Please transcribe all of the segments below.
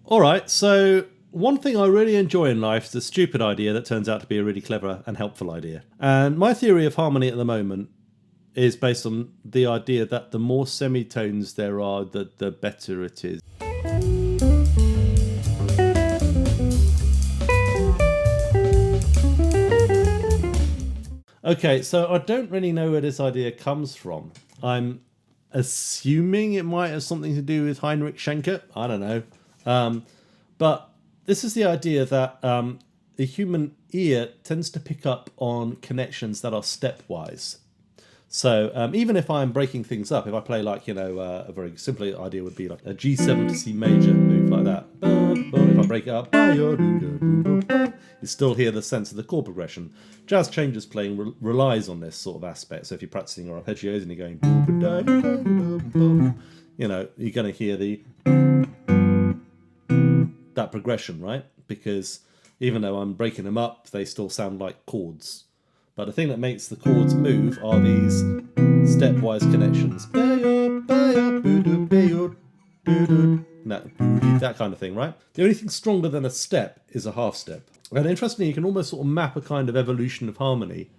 Alright, so one thing I really enjoy in life is a stupid idea that turns out to be a really clever and helpful idea. And my theory of harmony at the moment is based on the idea that the more semitones there are, the better it is. Okay, so I don't really know where this idea comes from. I'm assuming it might have something to do with Heinrich Schenker. I don't know. But this is the idea that the human ear tends to pick up on connections that are stepwise. So even if I'm breaking things up, if I play like, a very simple idea would be like a G7 to C major move like that. If I break it up, you still hear the sense of the chord progression. Jazz changes playing relies on this sort of aspect. So if you're practicing your arpeggios and you're going, you're going to hear that progression, right? Because even though I'm breaking them up, they still sound like chords. But the thing that makes the chords move are these stepwise connections. That kind of thing, right? The only thing stronger than a step is a half step. And interestingly, you can almost sort of map a kind of evolution of harmony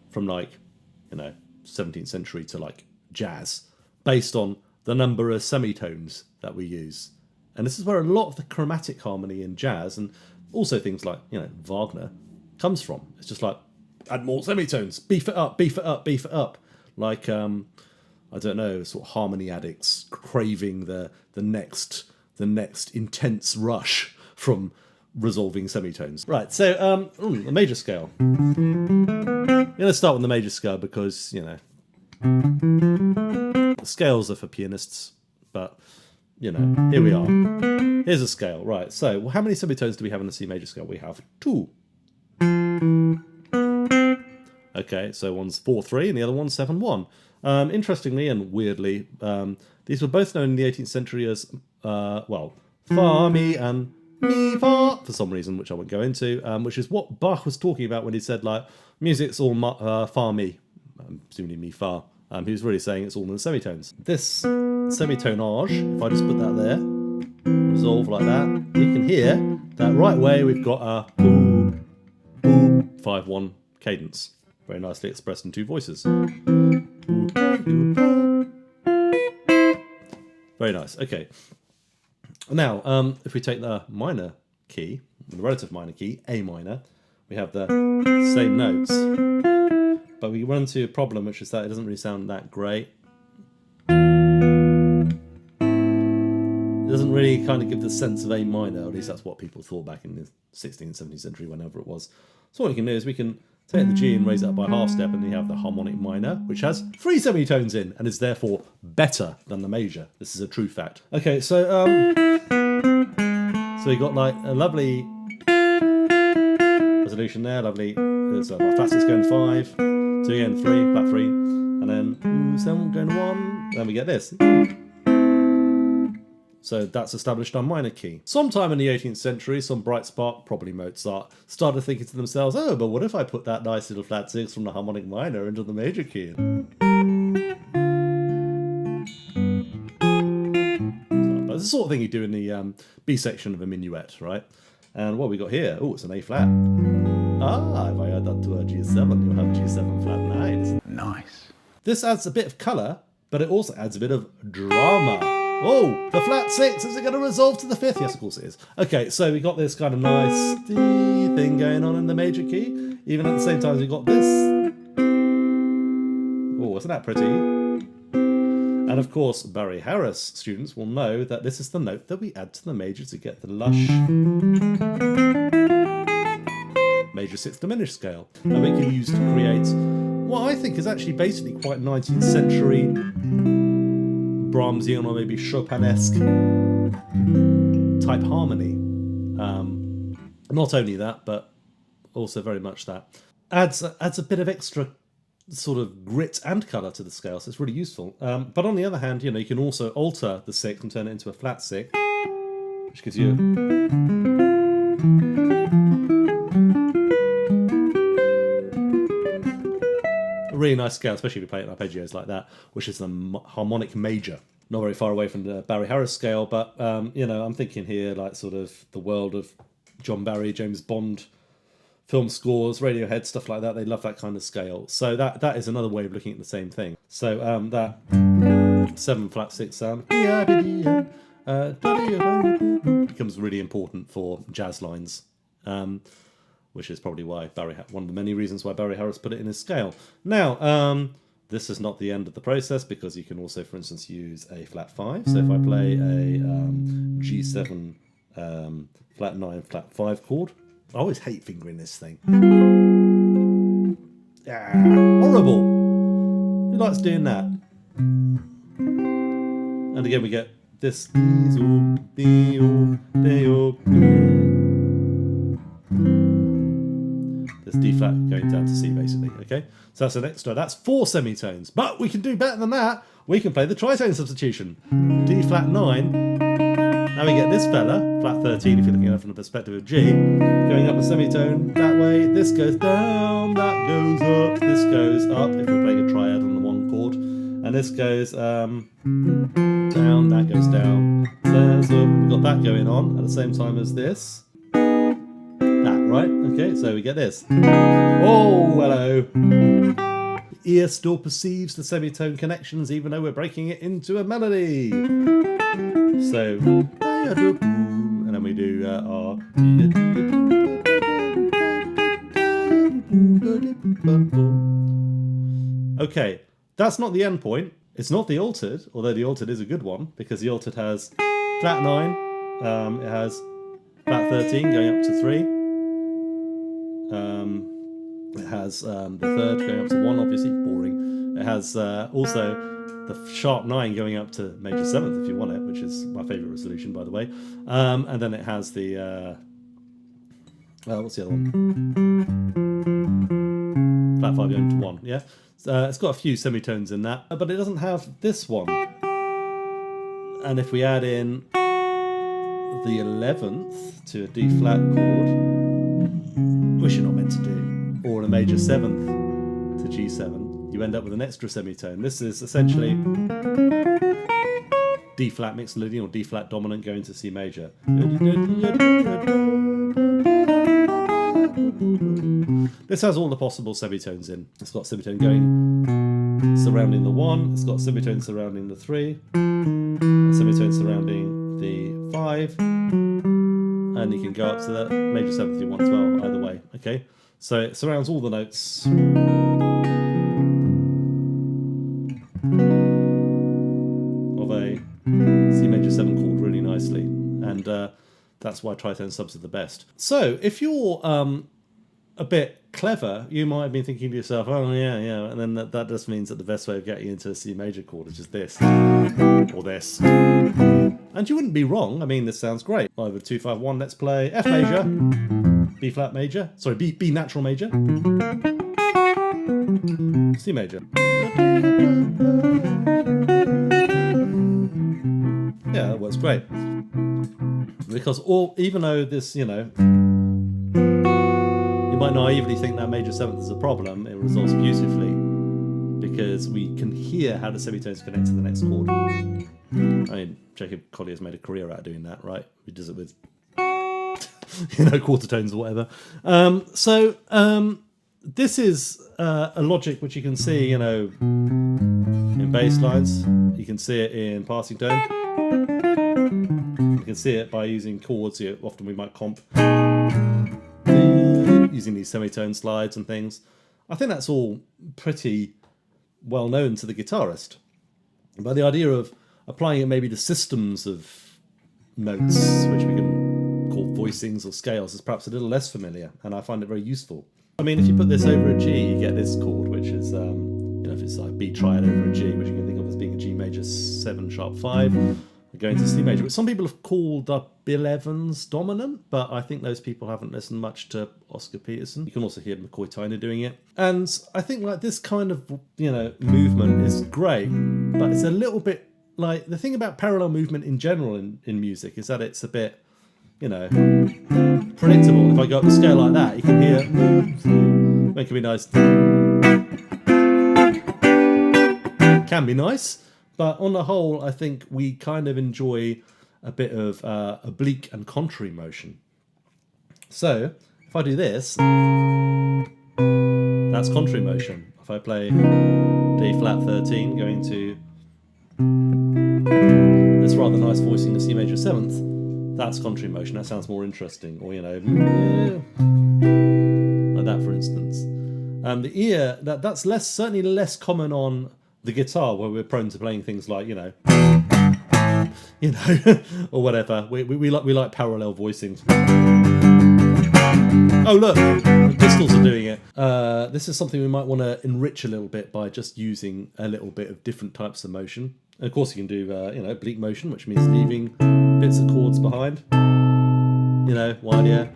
from 17th century to like jazz based on the number of semitones that we use. And this is where a lot of the chromatic harmony in jazz and also things like, Wagner comes from. It's just like, add more semitones, beef it up, beef it up, beef it up. Like, I don't know, sort of harmony addicts craving the next intense rush from resolving semitones. Right, so the major scale. I'm going to start with the major scale because, the scales are for pianists, but, here we are. Here's a scale, right. So how many semitones do we have in the C major scale? We have 2. Okay, so one's 4-3 and the other one's 7-1. Interestingly and weirdly, these were both known in the 18th century as, fa, mi, and mi, fa, for some reason, which I won't go into, which is what Bach was talking about when he said, music's all fa, mi, presumably mi, fa. He was really saying it's all in the semitones. This semitonage, if I just put that there, resolve like that, you can hear that right way we've got a 5-1 cadence. Very nicely expressed in 2 voices. Very nice. Okay. Now, if we take the minor key, the relative minor key, A minor, we have the same notes. But we run into a problem, which is that it doesn't really sound that great. It doesn't really kind of give the sense of A minor, at least that's what people thought back in the 16th, 17th century, whenever it was. So what we can do is we can take the G and raise it up by half step, and you have the harmonic minor, which has 3 semitones in, and is therefore better than the major. This is a true fact. Okay, so we got like a lovely resolution there, lovely. There's flat 6 going to 5, 2 going to 3, flat 3, and then 7 going to 1, then we get this. So that's established on minor key. Sometime in the 18th century, some bright spark, probably Mozart, started thinking to themselves, oh, but what if I put that nice little flat 6 from the harmonic minor into the major key? But it's the sort of thing you do in the B section of a minuet, right? And what we got here? Oh, it's an A flat. If I add that to a G7, you'll have G7 flat 9. Nice. This adds a bit of colour, but it also adds a bit of drama. Oh, the flat 6, is it going to resolve to the 5th? Yes, of course it is. Okay, so we got this kind of nice thing going on in the major key. Even at the same time, we got this. Oh, isn't that pretty? And of course, Barry Harris students will know that this is the note that we add to the major to get the lush major 6th diminished scale. And we can use to create what I think is actually basically quite 19th century Brahmsian or maybe Chopinesque type harmony. Not only that, but also very much that. Adds a bit of extra sort of grit and colour to the scale, so it's really useful. But on the other hand, you can also alter the 6 and turn it into a flat 6, which gives you a really nice scale, especially if you play it in arpeggios like that, which is the harmonic major. not very far away from the Barry Harris scale, but you know, I'm thinking here like sort of the world of John Barry, James Bond film scores, Radiohead, stuff like that. They love that kind of scale. So that is another way of looking at the same thing. So that 7 flat 6 sound becomes really important for jazz lines, which is probably why one of the many reasons why Barry Harris put it in his scale. Now, this is not the end of the process, because you can also, for instance, use a flat 5. So if I play a G7 flat 9 flat 5 chord, I always hate fingering this thing. Ah, horrible. Who likes doing that? And again, we get this. This D flat going down to C, basically. Okay, so that's an extra. That's 4 semitones. But we can do better than that. We can play the tritone substitution. D flat 9. Now we get this fella, flat 13, if you're looking at it from the perspective of G, going up a semitone that way. This goes down, that goes up, this goes up, if we're playing a triad on the 1 chord. And this goes down, that goes down. So we've got that going on at the same time as this. That, right? Okay, so we get this. Oh, hello. The ear still perceives the semitone connections, even though we're breaking it into a melody. So, and then we do our. Okay, that's not the end point. It's not the altered, although the altered is a good one, because the altered has flat 9, it has flat 13 going up to 3, it has the third going up to 1, obviously, boring. It has also the sharp 9 going up to major 7th if you want it, which is my favourite resolution, by the way. And then it has the what's the other one? Flat 5 going to 1. Yeah, it's got a few semitones in that, but it doesn't have this one. And if we add in the 11th to a D flat chord, which you're not meant to do, or a major 7th to G7, you end up with an extra semitone. This is essentially D flat mixed melody or D flat dominant going to C major. This has all the possible semitones in. It's got semitone going surrounding the 1, it's got semitone surrounding the 3, a semitone surrounding the 5, and you can go up to the major 7th if you want as well, either way. Okay, so it surrounds all the notes. Of a C major 7 chord really nicely, and that's why tritone subs are the best. So if you're a bit clever, you might have been thinking to yourself, oh yeah, and then that just means that the best way of getting into a C major chord is just this or this, and you wouldn't be wrong. I mean, this sounds great. 5 2 5 1. Let's play F major, B flat major, sorry, B natural major, C major. Yeah, that works great. Because even though this, you know, you might naively think that major 7th is a problem, it resolves beautifully because we can hear how the semitones connect to the next chord. I mean, Jacob Collier's made a career out of doing that, right? He does it with, you know, quarter tones or whatever. This is a logic which you can see, you know, in bass lines. You can see it in passing tone. You can see it by using chords. Often we might comp using these semitone slides and things. I think that's all pretty well known to the guitarist. But the idea of applying it maybe to systems of notes, which we can call voicings or scales, is perhaps a little less familiar, and I find it very useful. I mean, if you put this over a G, you get this chord, which is, you know, if it's like B triad over a G, which you can think of as being a G major 7 sharp 5, going to C major, which some people have called up Bill Evans dominant, but I think those people haven't listened much to Oscar Peterson. You can also hear McCoy Tyner doing it. And I think like this kind of, you know, movement is great, but it's a little bit like, the thing about parallel movement in general in music is that it's a bit, you know, predictable. If I go up the scale like that, you can hear, it can be nice. Can be nice, But on the whole, I think we kind of enjoy a bit of oblique and contrary motion. So if I do this, that's contrary motion. If I play D flat 13 going to this rather nice voicing of C major 7th, that's contrary motion. That sounds more interesting. Or, you know, like that, for instance. The ear, that's certainly less common on the guitar, where we're prone to playing things like, you know, or whatever. We like parallel voicings. Oh look, the pistols are doing it. This is something we might want to enrich a little bit by just using a little bit of different types of motion. And of course you can do, oblique motion, which means leaving bits of chords behind. You know, while that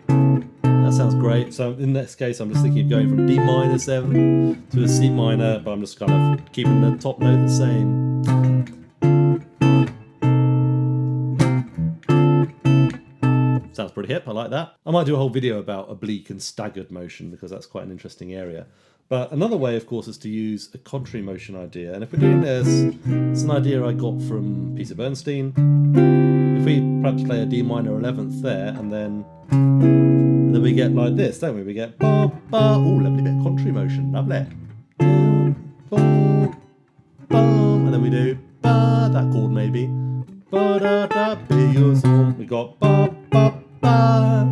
sounds great. So in this case, I'm just thinking of going from D minor 7 to a C minor, but I'm just kind of keeping the top note the same. Sounds pretty hip, I like that. I might do a whole video about oblique and staggered motion because that's quite an interesting area. But another way, of course, is to use a contrary motion idea. And if we're doing this, it's an idea I got from Peter Bernstein. If we perhaps play a D minor 11th there, and then we get like this, don't we? We get ba ba. Ooh, lovely bit of contrary motion, lovely. Boom, boom, and then we do ba, that chord maybe. Ba da da be. We got ba ba ba.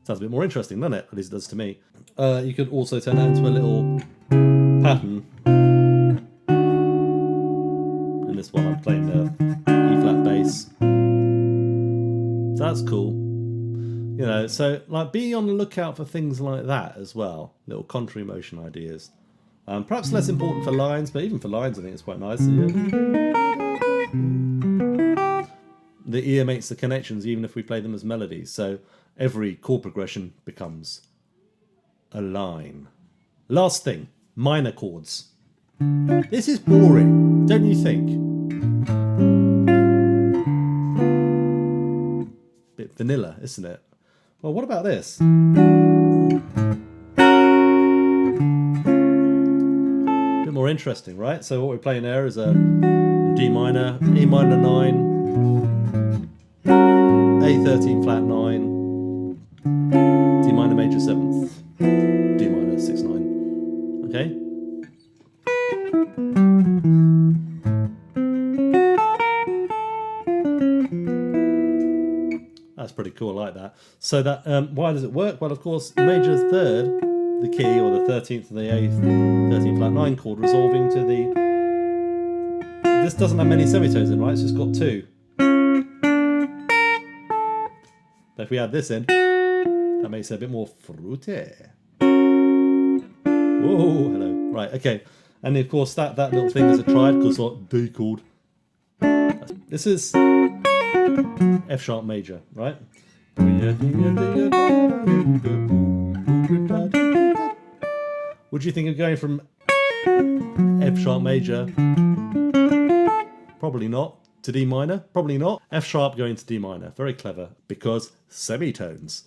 Sounds a bit more interesting, doesn't it? At least it does to me. You could also turn that into a little pattern. In this one, I'm playing the E flat bass. So that's cool. You know, so like be on the lookout for things like that as well. Little contrary motion ideas. Perhaps less important for lines, but even for lines, I think it's quite nice. The ear makes the connections even if we play them as melodies. So every chord progression becomes a line. Last thing, minor chords. This is boring, don't you think? Bit vanilla, isn't it? Well, what about this? Bit more interesting, right? So what we're playing there is a D minor, E minor 9, A13 flat 9, D minor major 7th, D minor 6 9. Okay? That's pretty cool, I like that. So that why does it work? Well, of course, major 3rd, the key, or the 13th and the 8th, 13 flat 9 chord resolving to the... This doesn't have many semitones in, right? It's just got 2. But if we add this in, that makes it a bit more fruity. Whoa, hello. Right, okay. And of course, that little thing is a triad, because what D chord. This is F sharp major, right? Would you think of going from F sharp major? Probably not. To D minor? Probably not. F sharp going to D minor. Very clever, because semitones.